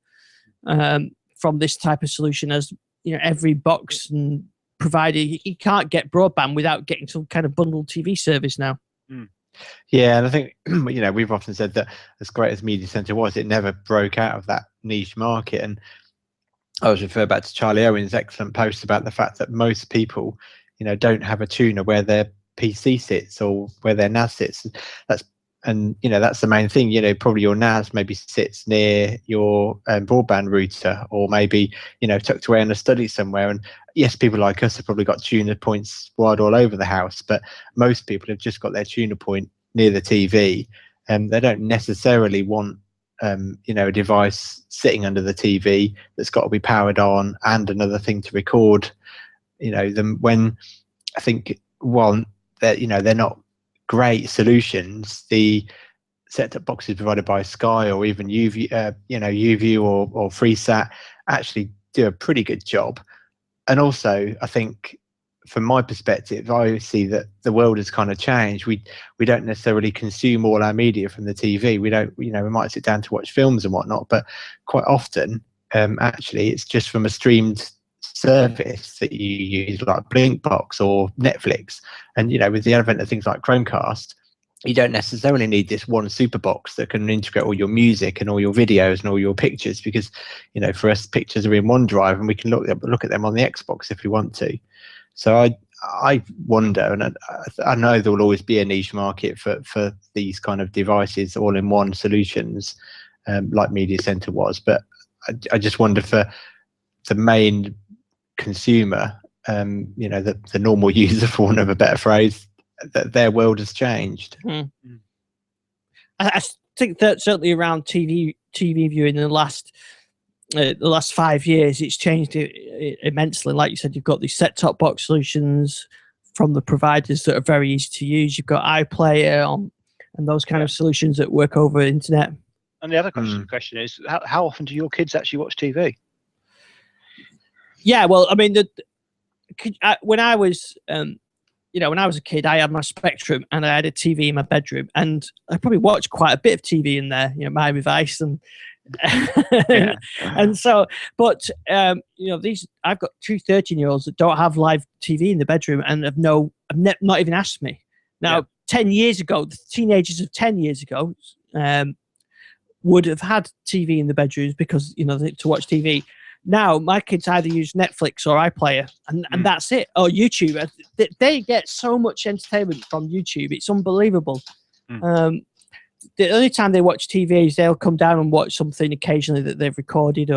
this type of solution, as you know, every box and provider, you can't get broadband without getting some kind of bundled TV service now. Yeah, and I think we've often said that as great as Media Center was, it never broke out of that niche market. And I was refer back to Charlie Owen's excellent post about the fact that most people, don't have a tuner where their PC sits or where their NAS sits. That's the main thing. Probably your NAS maybe sits near your broadband router, or maybe tucked away in a study somewhere. And yes, people like us have probably got tuner points wide all over the house, but most people have just got their tuner point near the TV, and they don't necessarily want a device sitting under the TV that's got to be powered on and another thing to record them. When I think they're not great solutions, the set-top boxes provided by Sky or even UView or FreeSat actually do a pretty good job. And also, I think from my perspective, I see that the world has kind of changed. We don't necessarily consume all our media from the TV. We don't, we might sit down to watch films and whatnot, but quite often, actually, it's just from a streamed service that you use, like Blinkbox or Netflix. And with the advent of things like Chromecast, you don't necessarily need this one super box that can integrate all your music and all your videos and all your pictures, because for us, pictures are in OneDrive and we can look at them on the Xbox if we want to. So I wonder, and I know there will always be a niche market for these kind of devices, all-in-one solutions, like Media Center was, but I just wonder for the main consumer, the normal user, for want of a better phrase, that their world has changed. I think that certainly around TV viewing in the last 5 years, it's changed immensely. Like you said, you've got these set-top box solutions from the providers that are very easy to use. You've got iPlayer and those kind of solutions that work over internet. And the other question is, how often do your kids actually watch TV? Yeah, well, I mean, when I was when I was a kid, I had my Spectrum and I had a TV in my bedroom, and I probably watched quite a bit of TV in there, Miami Vice and and so, but I've got two 13-year-olds that don't have live TV in the bedroom and have not even asked me. Now, 10 years ago, the teenagers of 10 years ago would have had TV in the bedrooms because to watch TV. Now my kids either use Netflix or iPlayer, and that's it, or YouTube. They get so much entertainment from YouTube; it's unbelievable. The only time they watch TV is they'll come down and watch something occasionally that they've recorded,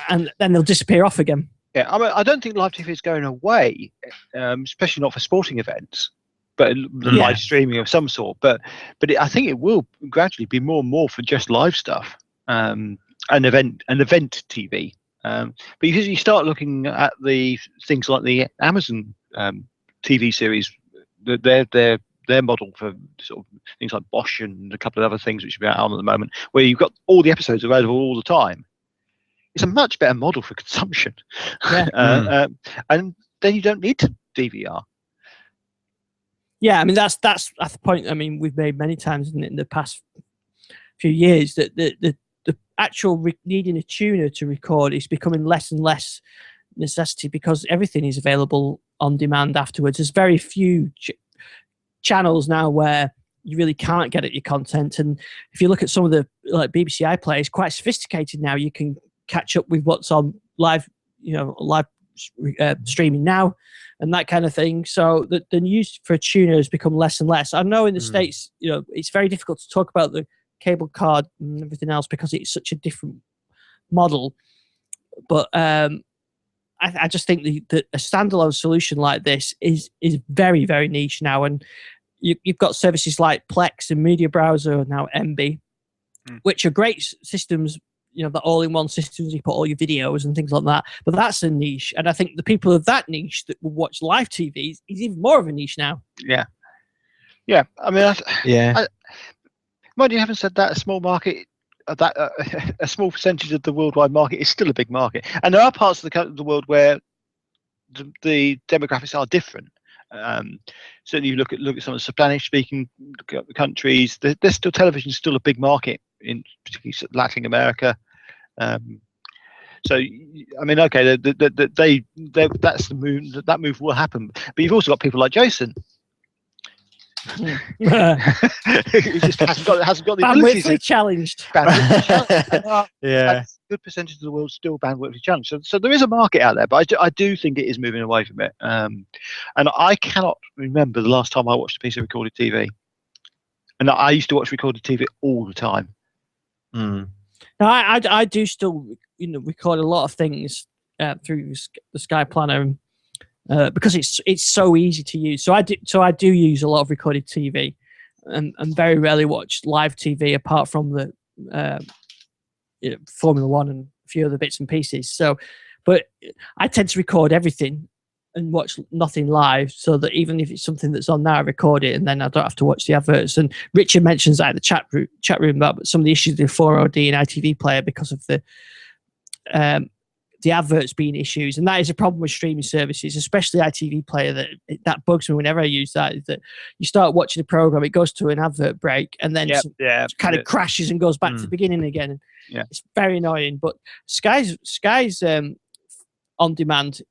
and then they'll disappear off again. Yeah, I mean, I don't think live TV is going away, especially not for sporting events, but live streaming of some sort. But I think it will gradually be more and more for just live stuff. An event TV, but you start looking at the things like the Amazon TV series, their model for sort of things like Bosch and a couple of other things which are out on at the moment, where you've got all the episodes available all the time. It's a much better model for consumption, and then you don't need to DVR. Yeah, I mean that's the point. I mean, we've made many times in the past few years that the actual needing a tuner to record is becoming less and less necessity, because everything is available on demand afterwards. There's very few channels now where you really can't get at your content, and if you look at some of the BBC iPlayer, it's quite sophisticated now. You can catch up with what's on live streaming now and that kind of thing. So the need for a tuner has become less and less. I know in the States, it's very difficult to talk about the cable card and everything else because it's such a different model, but I I just think that a standalone solution like this is very, very niche now. And you've got services like Plex and Media Browser, now Emby, which are great systems, you know, the all-in-one systems, you put all your videos and things like that. But that's a niche. And I think the people of that niche that will watch live TV is even more of a niche now. Yeah. Yeah. I mean, Yeah. mind you, having said that, a small market, a small percentage of the worldwide market is still a big market. And there are parts of the world where the demographics are different. Certainly, you look at some of the Spanish-speaking countries. There's still television, still a big market in particularly Latin America. So, I mean, okay, that's the move. That move will happen. But you've also got people like Jason, who just hasn't got the ability to challenged. Yeah. Good percentage of the world still bandwidth challenged. So there is a market out there, but I do think it is moving away from it. And I cannot remember the last time I watched a piece of recorded TV. And I used to watch recorded TV all the time. Mm. Now, I do still, you know, record a lot of things through the Sky Planner, because it's so easy to use. So I do use a lot of recorded TV, and very rarely watch live TV apart from the you know, Formula One and a few other bits and pieces. So, but I tend to record everything and watch nothing live, so that even if it's something that's on now, I record it and then I don't have to watch the adverts. And Richard mentions that in the chat room about some of the issues with 4OD and ITV Player because of the adverts being issues, and that is a problem with streaming services, especially ITV Player. That bugs me whenever I use that. Is that you start watching a program, it goes to an advert break, and then kind of crashes and goes back to the beginning again. Yeah, it's very annoying. But Sky's on demand.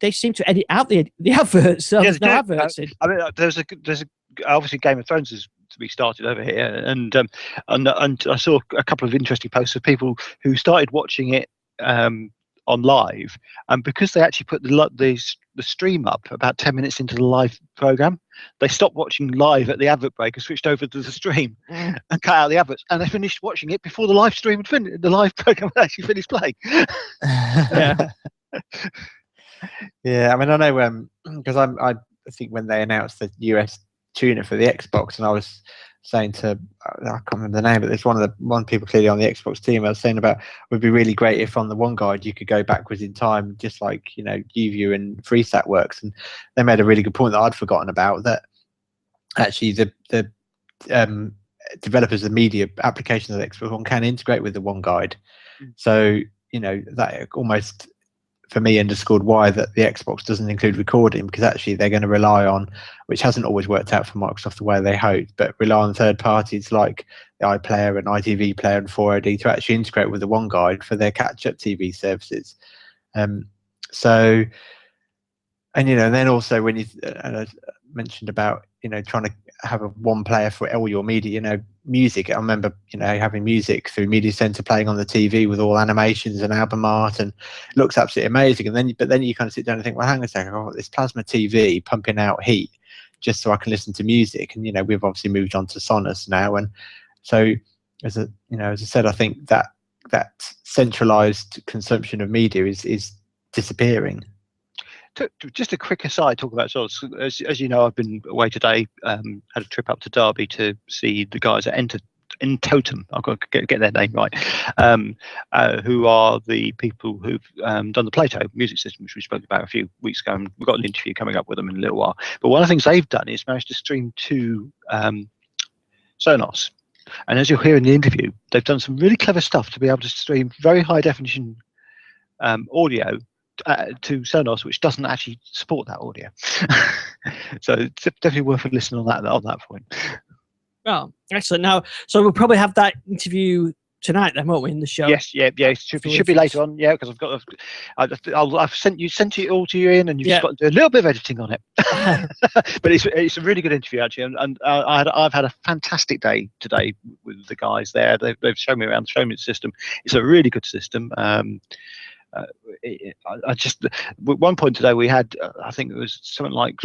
They seem to edit out the adverts, so there's no adverts in. I mean, there's obviously Game of Thrones is to be started over here, and I saw a couple of interesting posts of people who started watching it on live, and because they actually put the stream up about 10 minutes into the live program, they stopped watching live at the advert break and switched over to the stream and cut out the adverts, and they finished watching it before the live stream had finished. The live program had actually finished playing. Yeah. Yeah, I mean, I know because I think when they announced the US tuner for the Xbox, and I was saying to I can't remember the name, but there's one people clearly on the Xbox team. I was saying about it would be really great if on the One Guide you could go backwards in time, just like, you know, UView and FreeSat works. And they made a really good point that I'd forgotten about, that actually the developers of media application of the Xbox One can integrate with the One Guide. So, you know, that almost for me underscored why that the Xbox doesn't include recording, because actually they're going to rely on, which hasn't always worked out for Microsoft the way they hoped, but rely on third parties like the iPlayer and ITV Player and 4OD to actually integrate with the One Guide for their catch-up TV services. So, and you know, and then also when you mentioned about, you know, trying to have a one player for all your media, you know, music. I remember, you know, having music through Media Center playing on the TV with all animations and album art, and it looks absolutely amazing. And then you kind of sit down and think, well, hang on a second, I've got this plasma TV pumping out heat just so I can listen to music. And, you know, we've obviously moved on to Sonos now. And so as I said, I think that centralized consumption of media is disappearing. Just a quick aside, talk about Sonos. As you know, I've been away today. Had a trip up to Derby to see the guys at Entotem. I've got to get their name right. Who are the people who've done the Plato music system, which we spoke about a few weeks ago, and we've got an interview coming up with them in a little while. But one of the things they've done is managed to stream to Sonos. And as you'll hear in the interview, they've done some really clever stuff to be able to stream very high definition audio to Sonos, which doesn't actually support that audio. So it's definitely worth a listen on that point. Oh, excellent. Now, so we'll probably have that interview tonight then, won't we, in the show? Yes, yeah, it should be later on, yeah, because I've sent it all to you, Ian, and you've just got to do a little bit of editing on it. But it's a really good interview, actually, and I've had a fantastic day today with the guys there. They've shown me around, shown me the system. It's a really good system. I just at one point today we had I think it was something like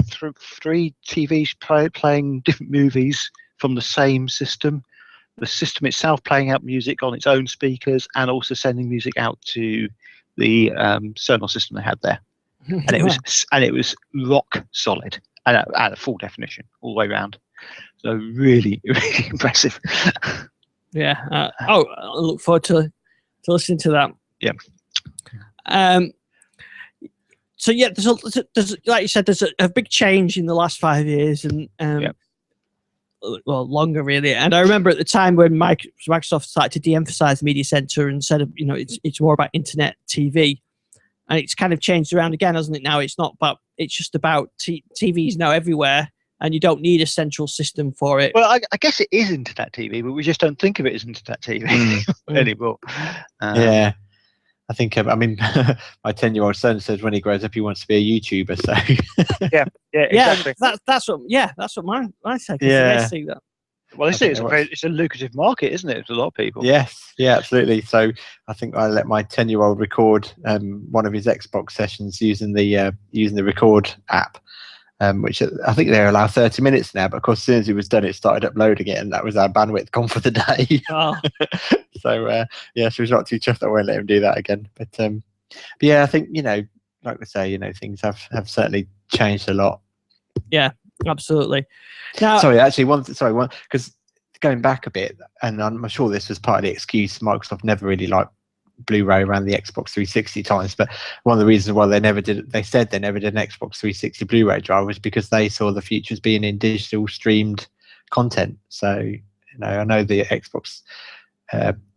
three TVs playing different movies from the same system. The system itself playing out music on its own speakers and also sending music out to the Sonos system they had there, and it was rock solid and at full definition all the way around. So really, really impressive. Yeah. I look forward to listening to that. Yeah. So yeah, there's like you said, there's a big change in the last 5 years, and well, longer really. And I remember at the time when Microsoft started to de-emphasize the Media Center and said, it's more about internet TV, and it's kind of changed around again, hasn't it? Now it's not about, it's just about TVs now everywhere, and you don't need a central system for it. Well, I guess it is internet TV, but we just don't think of it as internet TV anymore. Yeah. I think, my 10-year-old son says when he grows up he wants to be a YouTuber. So yeah, exactly. That's what my take is. Yeah. They see that. Well, they see it's a lucrative market, isn't it? For a lot of people. Yes, yeah, absolutely. So I think I let my 10-year-old record one of his Xbox sessions using the record app, which I think they allow 30 minutes now. But of course, as soon as he was done, it started uploading it, and that was our bandwidth gone for the day. Oh. So so he's not too chuffed that I won't let him do that again. But yeah, I think like we say, things have certainly changed a lot. Yeah, absolutely. Now, one because going back a bit, and I'm sure this was part of the excuse, Microsoft never really liked Blu-ray around the Xbox 360 times, but one of the reasons why they said they never did an Xbox 360 Blu-ray drive was because they saw the future as being in digital streamed content. So I know the Xbox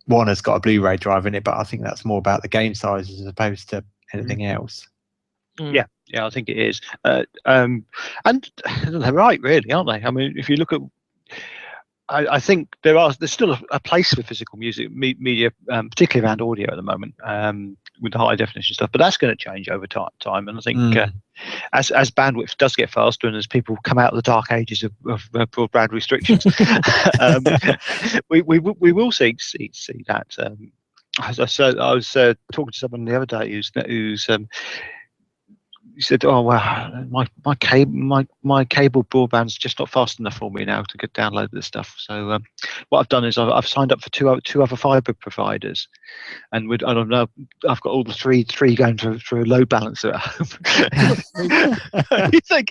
One has got a Blu-ray drive in it, but I think that's more about the game sizes as opposed to anything else. Yeah, I think it is, and they're right, really, aren't they? I mean, if you look at, I think there's still a place for physical music media, particularly around audio at the moment, with the high definition stuff. But that's going to change over time. And I think as bandwidth does get faster, and as people come out of the dark ages of broadband restrictions, we will see that. As I said, I was talking to someone the other day who's he said, "Oh wow, my cable broadband's just not fast enough for me now to download this stuff." So what I've done is I've signed up for two other fibre providers, and I don't know, I've got all the three going through a load balancer at home. You think?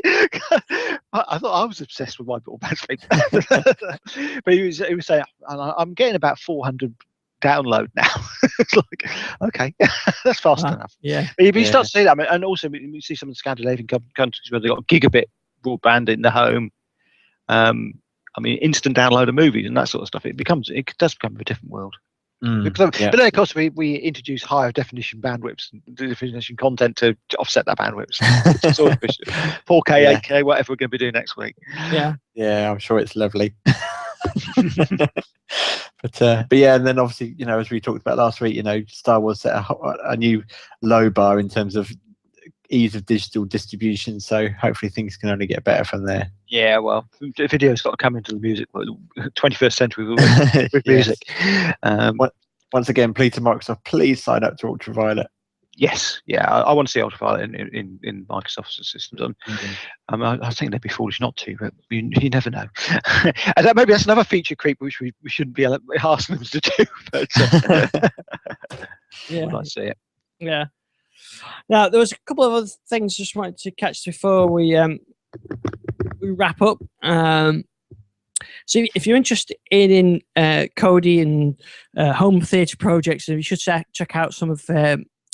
I thought I was obsessed with my broadband speed, but he was saying I'm getting about 400 download now. It's like, okay, that's fast enough. Yeah. But you start to see that, and also you see some of the Scandinavian countries where they've got gigabit broadband in the home. Instant download of movies and that sort of stuff. It does become a different world. But then, of course, we introduce higher definition bandwidths, definition content to offset that bandwidth. It's sort of 4K, 8K, whatever we're going to be doing next week. Yeah, I'm sure it's lovely. But yeah, and then obviously, as we talked about last week, Star Wars set a new low bar in terms of ease of digital distribution. So hopefully things can only get better from there. Yeah, well, the video's got to come into the music, 21st century with music. Once again, please to Microsoft, please sign up to Ultraviolet. Yes, I want to see Ultraviolet in Microsoft's systems. I think they'd be foolish not to, but you never know. And maybe that's another feature creep which we shouldn't be asking them to do. But yeah, I see it. Yeah. Now there was a couple of other things just wanted to catch before we wrap up. So if you're interested in Kodi and home theatre projects, you should check out some of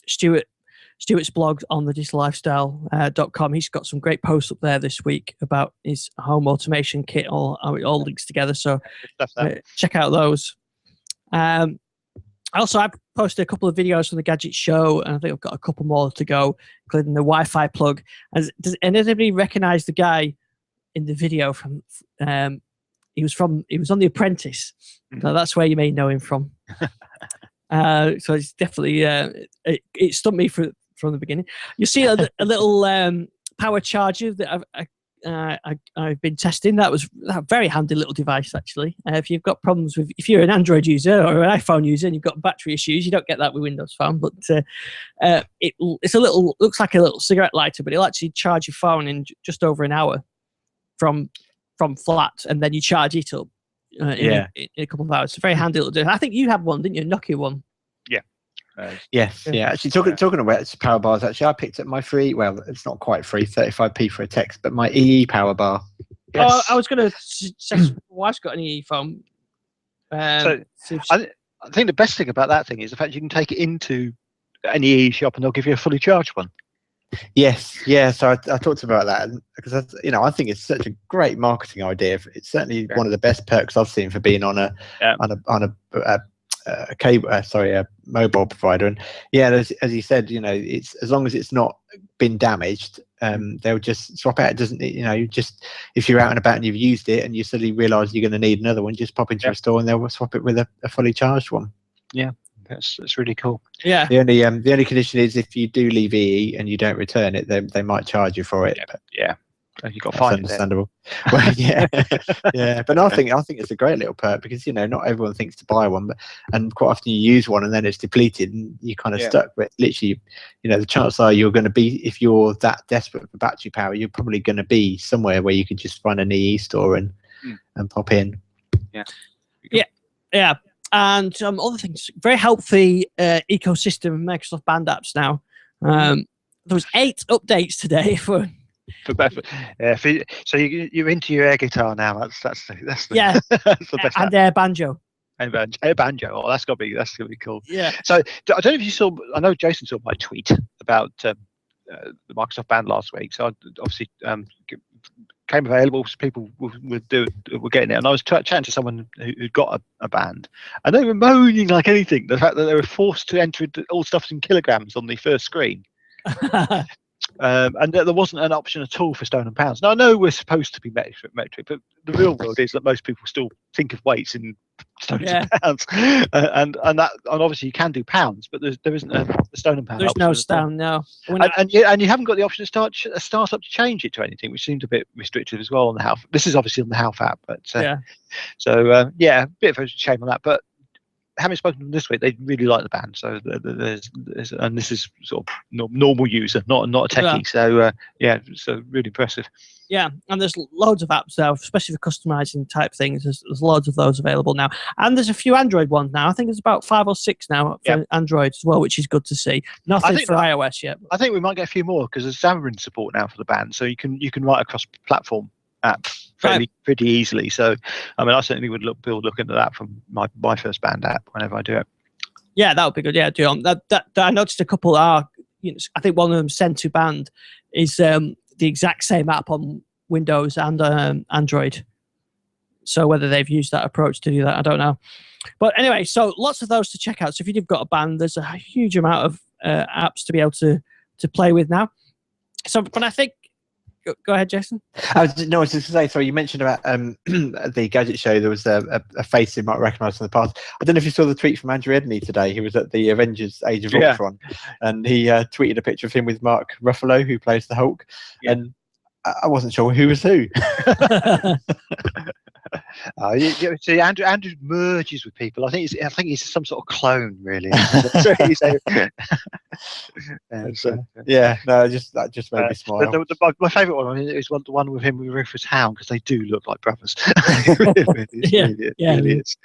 Stuart's blog on the digitallifestyle.com. He's got some great posts up there this week about his home automation kit, how it all links together. So check out those. Also, I posted a couple of videos from the Gadget Show, and I think I've got a couple more to go, including the Wi-Fi plug. Does anybody recognise the guy in the video from? He was on The Apprentice. So that's where you may know him from. So it's definitely it stumped me from the beginning. You see a little power charger that I've been testing. That was a very handy little device, actually. If you've got problems if you're an Android user or an iPhone user and you've got battery issues, you don't get that with Windows Phone. But it's looks like a little cigarette lighter, but it'll actually charge your phone in just over an hour from flat, and then you charge it up in a couple of hours. It's a very handy little device. I think you had one, didn't you? A Nokia one. Yeah. Yes, yeah. Actually, talking about power bars, actually, I picked up my free. Well, it's not quite free, 35p for a text, but my EE power bar. Yes. Oh, I was going to suggest my wife's got an EE phone. I think the best thing about that thing is the fact you can take it into any EE shop and they'll give you a fully charged one. Yes, yeah. So I talked about that because I think it's such a great marketing idea. It's certainly one of the best perks I've seen for being on a cable, a mobile provider. And yeah, as you said, it's as long as it's not been damaged, they'll just swap out. It doesn't, just if you're out and about and you've used it and you suddenly realise you're going to need another one, just pop into a store and they'll swap it with a fully charged one. Yeah. That's really cool. Yeah. The only condition is if you do leave EE and you don't return it, they might charge you for it. Yeah. You got to find understandable. Well, yeah, yeah. But I think it's a great little perk because not everyone thinks to buy one, and quite often you use one and then it's depleted and you're kind of stuck. But literally, the chances are you're going to be, if you're that desperate for battery power, you're probably going to be somewhere where you could just find an EE store and pop in. Yeah. And other things, very healthy ecosystem of Microsoft Band apps now. There was 8 updates today for so you're into your air guitar now. That's the that's the best. And Air Banjo. Air Banjo. Oh, that's gonna be cool. Yeah. So I don't know if you saw. I know Jason saw my tweet about the Microsoft Band last week. So I obviously came available, so people were getting it, and I was chatting to someone who'd got a band, and they were moaning like anything. The fact that they were forced to enter all stuff in kilograms on the first screen. And there wasn't an option at all for stone and pounds. Now I know we're supposed to be metric, but the real world is that most people still think of weights in stones and pounds, and obviously you can do pounds, but there isn't a stone and pound. There's no stone, no. And you haven't got the option to start up to change it to anything, which seemed a bit restrictive as well on the Half. This is obviously on the Half app, but a bit of a shame on that, but. Having spoken to them this week, they really like the band. So there's and this is sort of normal user, not a techie. So so really impressive. Yeah, and there's loads of apps now, especially for customizing type things. There's loads of those available now, and there's a few Android ones now. I think there's about 5 or 6 now for Android as well, which is good to see. Nothing for iOS yet. I think we might get a few more because there's Xamarin support now for the band, so you can write across platform app pretty easily. So I mean I certainly would look into that from my first band app whenever I do it. Yeah, that would be good. Yeah, do that. I noticed a couple are I think one of them, Send to Band, is the exact same app on Windows and Android. So whether they've used that approach to do that, I don't know. But anyway, so lots of those to check out. So if you've got a band, there's a huge amount of apps to be able to play with now. So but I think Go ahead, Jason. I was just going to say, sorry, you mentioned about the Gadget Show. There was a face you might recognise from the past. I don't know if you saw the tweet from Andrew Edney today. He was at the Avengers Age of Ultron, and he tweeted a picture of him with Mark Ruffalo, who plays the Hulk, and I wasn't sure who was who. See, Andrew merges with people. I think he's some sort of clone, really. That just made me smile. My favourite one is the one with him with Rufus Hound, because they do look like brothers. Really is.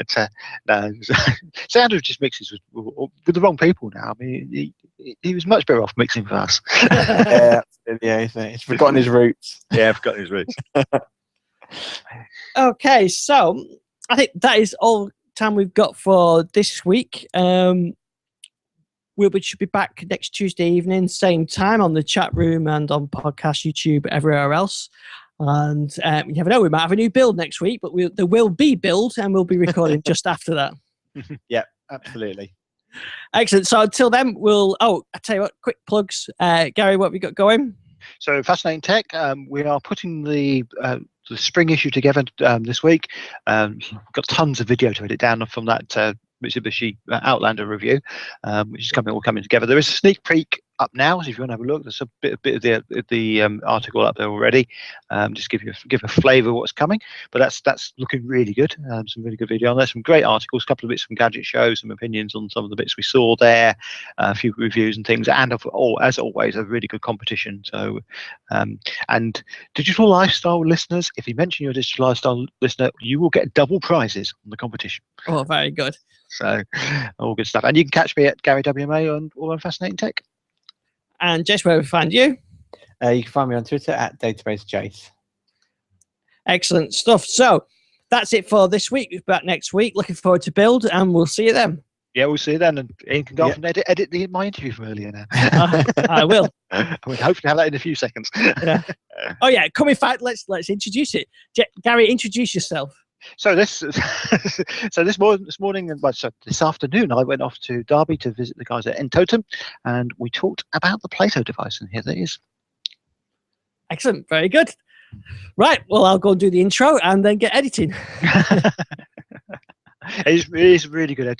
So Andrew just mixes with the wrong people now. I mean, he was much better off mixing with us. He's forgotten his roots. Yeah, forgotten his roots. Okay, so I think that is all time we've got for this week. We should be back next Tuesday evening, same time, on the chat room and on podcast, YouTube, everywhere else. And you never know, we might have a new build next week, but there will be build, and we'll be recording just after that. Yeah, absolutely. Excellent. So until then, I tell you what, quick plugs. Gary, what have we got going? So Fascinating Tech, we are putting the spring issue together this week. We've got tons of video to edit down from that Mitsubishi Outlander review, which is all coming together. There is a sneak peek up now. So if you want to have a look, there's a bit of the article up there already. Just give a flavour of what's coming. But that's looking really good. Some really good video on there. Some great articles. A couple of bits from Gadget Show. Some opinions on some of the bits we saw there. A few reviews and things. And as always, a really good competition. So and Digital Lifestyle listeners, if you mention you're a Digital Lifestyle listener, you will get double prizes on the competition. Oh, very good. So all good stuff. And you can catch me at Gary WMA on All Around Fascinating Tech. And Jess, where we find you? You can find me on Twitter at DatabaseJace. Excellent stuff. So that's it for this week. We'll be back next week. Looking forward to Build, and we'll see you then. Yeah, we'll see you then. And Ian can go off and edit my interview from earlier now. I will. I would hopefully have that in a few seconds. Yeah. Oh yeah, come in fact. Let's introduce it. Gary, introduce yourself. So this morning, well, so this afternoon, I went off to Derby to visit the guys at Entotem, and we talked about the Plato device. And here that is. Excellent. Very good. Right. Well, I'll go and do the intro and then get editing. It is really good.